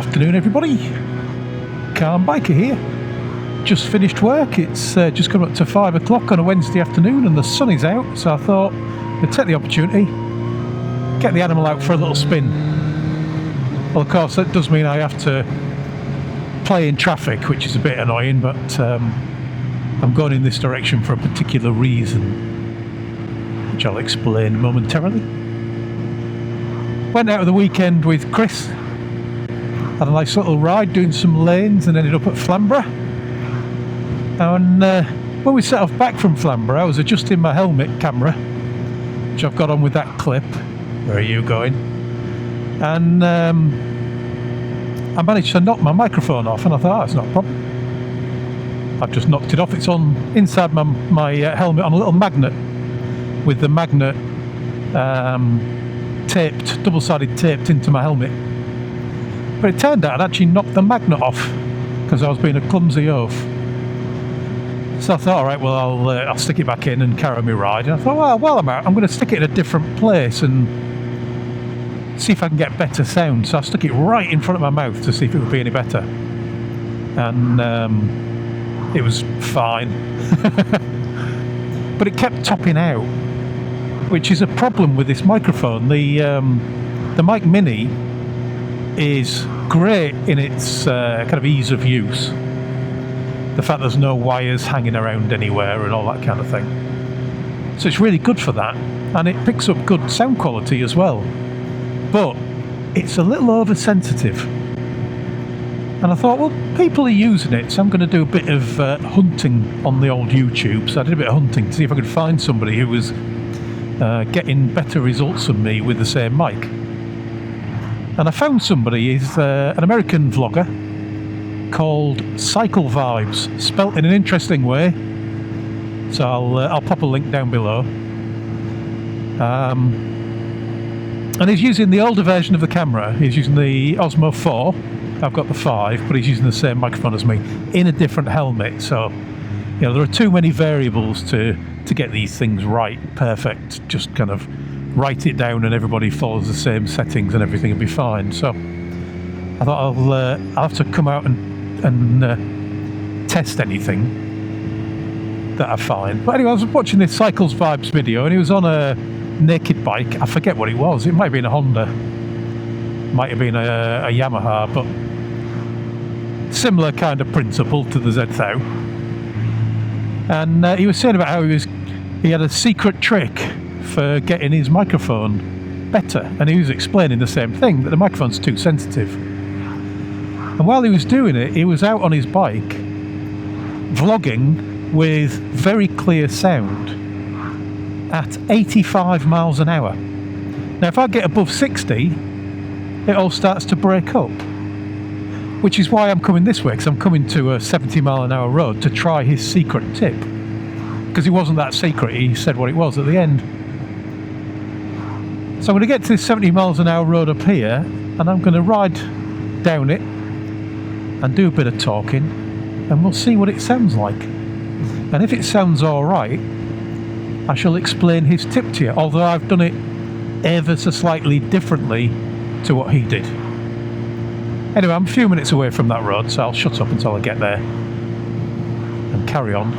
Good afternoon, everybody. Calm Biker here. Just finished work. It's just come up to 5 o'clock on a Wednesday afternoon and the sun is out, so I thought I'd take the opportunity, get the animal out for a little spin. Well, of course, that does mean I have to play in traffic, which is a bit annoying, but I'm going in this direction for a particular reason, which I'll explain momentarily. Went out of the weekend with Chris. Had a nice little ride doing some lanes and ended up at Flamborough. And when we set off back from Flamborough, I was adjusting my helmet camera, which I've got on with that clip. Where are you going? And I managed to knock my microphone off, and I thought, it's not a problem. I've just knocked it off. It's on inside my helmet on a little magnet, with the magnet taped, double-sided taped into my helmet. But it turned out I'd actually knocked the magnet off because I was being a clumsy oaf. So I thought, all right, well, I'll stick it back in and carry my ride. And I thought, well, while I'm out, I'm going to stick it in a different place and see if I can get better sound. So I stuck it right in front of my mouth to see if it would be any better. And it was fine. But it kept topping out, which is a problem with this microphone. The Mic Mini is great in its kind of ease of use. The fact there's no wires hanging around anywhere and all that kind of thing. So it's really good for that. And it picks up good sound quality as well. But it's a little oversensitive. And I thought, well, people are using it, so I'm going to do a bit of hunting on the old YouTube. So I did a bit of hunting to see if I could find somebody who was getting better results than me with the same mic. And I found somebody. He's an American vlogger called Cycle Vybz, spelt in an interesting way. So I'll pop a link down below. And he's using the older version of the camera. He's using the Osmo 4. I've got the 5, but he's using the same microphone as me in a different helmet. So, you know, there are too many variables to get these things right, perfect. Just kind of write it down and everybody follows the same settings and everything will be fine. So I thought I'll have to come out and test anything that I find. But anyway, I was watching this Cycle Vybz video and he was on a naked bike. I forget what it was. It might have been a Honda, might have been a Yamaha, but similar kind of principle to the Z1000. And he was saying about how he had a secret trick for getting his microphone better, and he was explaining the same thing, that the microphone's too sensitive. And while he was doing it, he was out on his bike vlogging with very clear sound at 85 miles an hour. Now if I get above 60, it all starts to break up, which is why I'm coming this way, because I'm coming to a 70 mile an hour road to try his secret tip, because it wasn't that secret. He said what it was at the end. So I'm going to get to this 70 miles an hour road up here, and I'm going to ride down it and do a bit of talking, and we'll see what it sounds like. And if it sounds all right, I shall explain his tip to you, although I've done it ever so slightly differently to what he did. Anyway, I'm a few minutes away from that road, so I'll shut up until I get there and carry on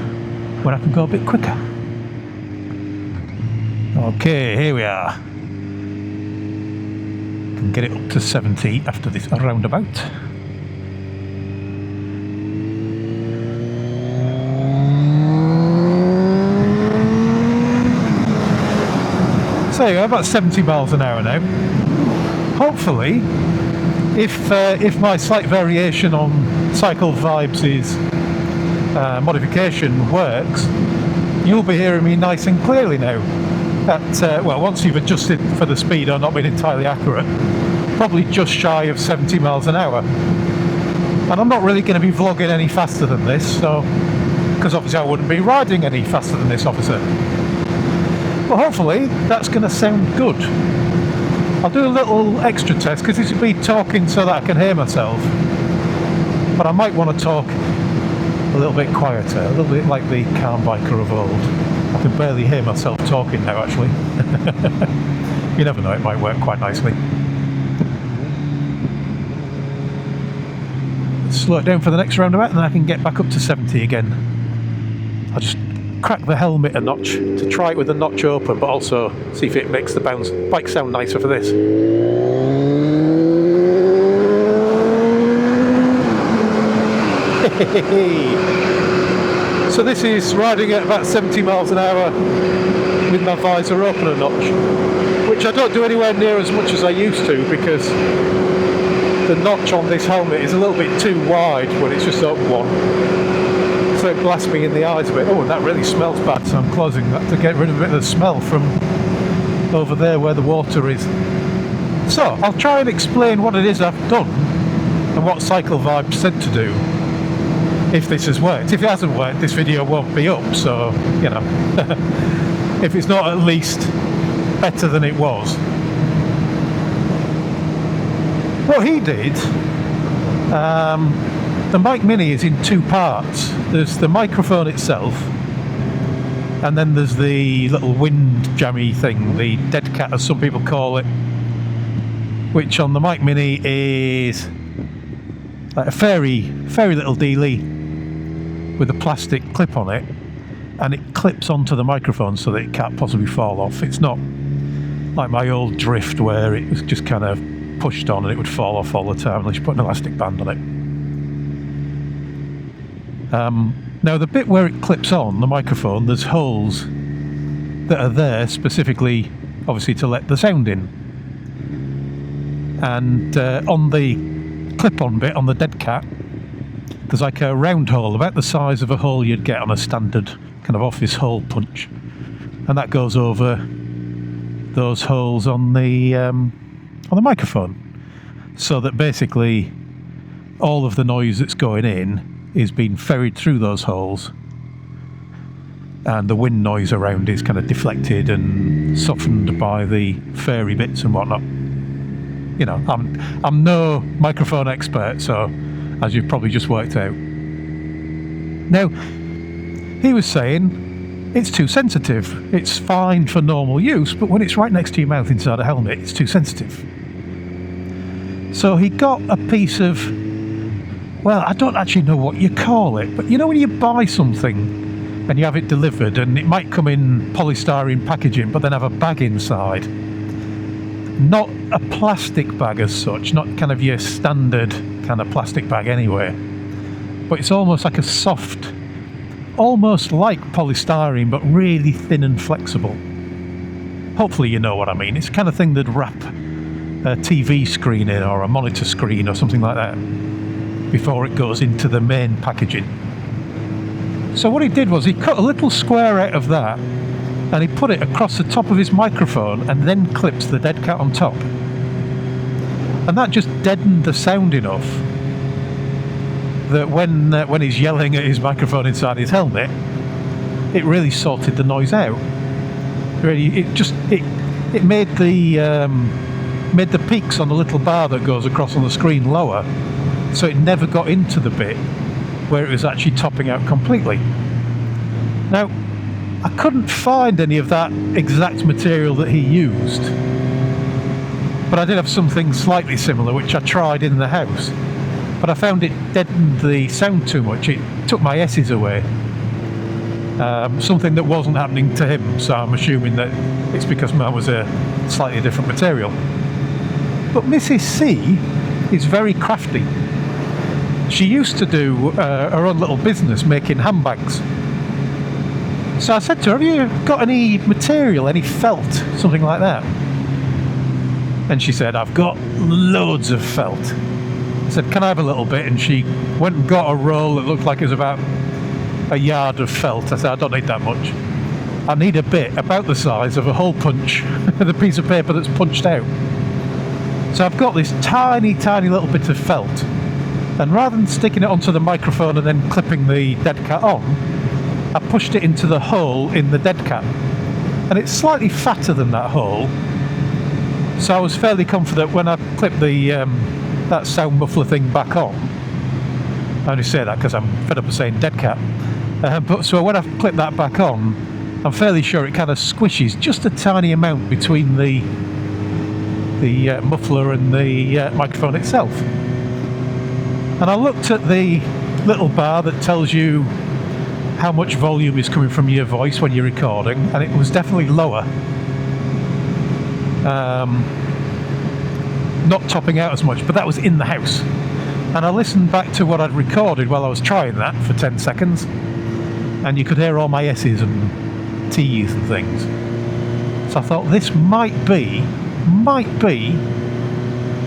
when I can go a bit quicker. Okay, here we are. Can get it up to 70 after this roundabout. So yeah, about 70 miles an hour now. Hopefully, if my slight variation on Cycle Vybz's modification works, you'll be hearing me nice and clearly now. Well, once you've adjusted for the speed or not been entirely accurate, probably just shy of 70 miles an hour. And I'm not really going to be vlogging any faster than this, so because obviously I wouldn't be riding any faster than this, officer. But hopefully that's going to sound good. I'll do a little extra test because this will be talking so that I can hear myself. But I might want to talk a little bit quieter, a little bit like the calm biker of old. I can barely hear myself talking now, actually. You never know, it might work quite nicely. slow it down for the next roundabout, and then I can get back up to 70 again. I'll just crack the helmet a notch to try it with the notch open, but also see if it makes the bike sound nicer for this. So this is riding at about 70 miles an hour with my visor open a notch, which I don't do anywhere near as much as I used to, because the notch on this helmet is a little bit too wide when it's just open one. So it blasts me in the eyes a bit. Oh, and that really smells bad, so I'm closing that to get rid of a bit of the smell from over there where the water is. So I'll try and explain what it is I've done and what Cycle Vybz said to do, if this has worked. If it hasn't worked, this video won't be up, so, you know, if it's not at least better than it was. What he did, the Mic Mini is in two parts. There's the microphone itself, and then there's the little wind jammy thing, the dead cat as some people call it, which on the Mic Mini is like a fairy little dealie with a plastic clip on it, and it clips onto the microphone so that it can't possibly fall off. It's not like my old Drift where it was just kind of pushed on and it would fall off all the time unless you put an elastic band on it. Now the bit where it clips on the microphone, there's holes that are there specifically, obviously, to let the sound in. And on the clip-on bit, on the dead cat, there's like a round hole about the size of a hole you'd get on a standard kind of office hole punch, and that goes over those holes on the microphone, so that basically all of the noise that's going in is being ferried through those holes, and the wind noise around is kind of deflected and softened by the fairy bits and whatnot. You know, I'm no microphone expert, so as you've probably just worked out. Now, he was saying it's too sensitive. It's fine for normal use, but when it's right next to your mouth inside a helmet, it's too sensitive. So he got a piece of, well, I don't actually know what you call it, but you know when you buy something and you have it delivered and it might come in polystyrene packaging but then have a bag inside. Not a plastic bag as such, not kind of your standard kind of plastic bag anyway, but it's almost like a soft, almost like polystyrene but really thin and flexible. Hopefully you know what I mean. It's the kind of thing that'd wrap a TV screen in, or a monitor screen or something like that, before it goes into the main packaging. So what he did was he cut a little square out of that and he put it across the top of his microphone and then clipped the dead cat on top. And that just deadened the sound enough that when he's yelling at his microphone inside his helmet, it really sorted the noise out. Really, it made the peaks on the little bar that goes across on the screen lower, so it never got into the bit where it was actually topping out completely. Now, I couldn't find any of that exact material that he used, but I did have something slightly similar which I tried in the house, but I found it deadened the sound too much. It took my S's away, something that wasn't happening to him, so I'm assuming that it's because mine was a slightly different material. But Mrs. C is very crafty. She used to do her own little business making handbags. So I said to her, have you got any material, any felt, something like that? And she said, I've got loads of felt. I said, can I have a little bit? And she went and got a roll that looked like it was about a yard of felt. I said, I don't need that much. I need a bit about the size of a hole punch, the piece of paper that's punched out. So I've got this tiny, tiny little bit of felt, and rather than sticking it onto the microphone and then clipping the dead cat on, I pushed it into the hole in the dead cat, and it's slightly fatter than that hole, so I was fairly confident when I clipped the that sound muffler thing back on. I only say that because I'm fed up of saying dead cat, but so when I clipped that back on, I'm fairly sure it kind of squishes just a tiny amount between the muffler and the microphone itself. And I looked at the little bar that tells you how much volume is coming from your voice when you're recording, and it was definitely lower. Not topping out as much, but that was in the house. And I listened back to what I'd recorded while I was trying that for 10 seconds, and you could hear all my S's and T's and things. So I thought this might be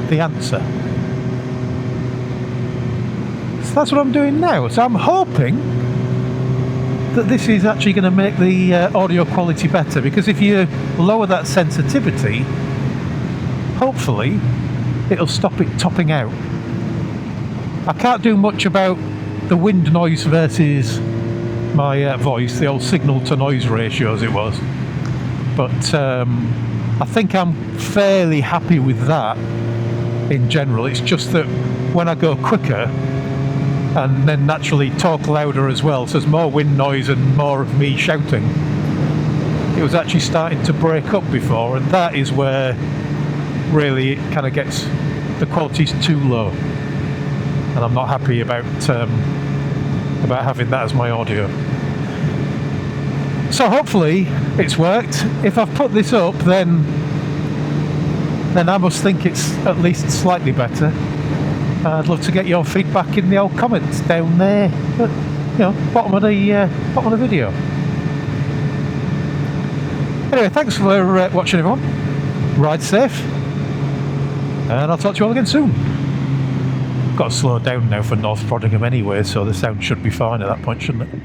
the answer. So that's what I'm doing now. So I'm hoping that this is actually going to make the audio quality better, because if you lower that sensitivity, hopefully it'll stop it topping out. I can't do much about the wind noise versus my voice, the old signal to noise ratio as it was, but I think I'm fairly happy with that in general. It's just that when I go quicker and then naturally talk louder as well, so there's more wind noise and more of me shouting, it was actually starting to break up before, and that is where really it kind of gets, the quality's too low, and I'm not happy about having that as my audio. So hopefully it's worked. If I've put this up, then I must think it's at least slightly better. I'd love to get your feedback in the old comments down there, but bottom of the video. Anyway, thanks for watching, everyone. Ride safe, and I'll talk to you all again soon. Got to slow down now for North Frodingham anyway, so the sound should be fine at that point, shouldn't it?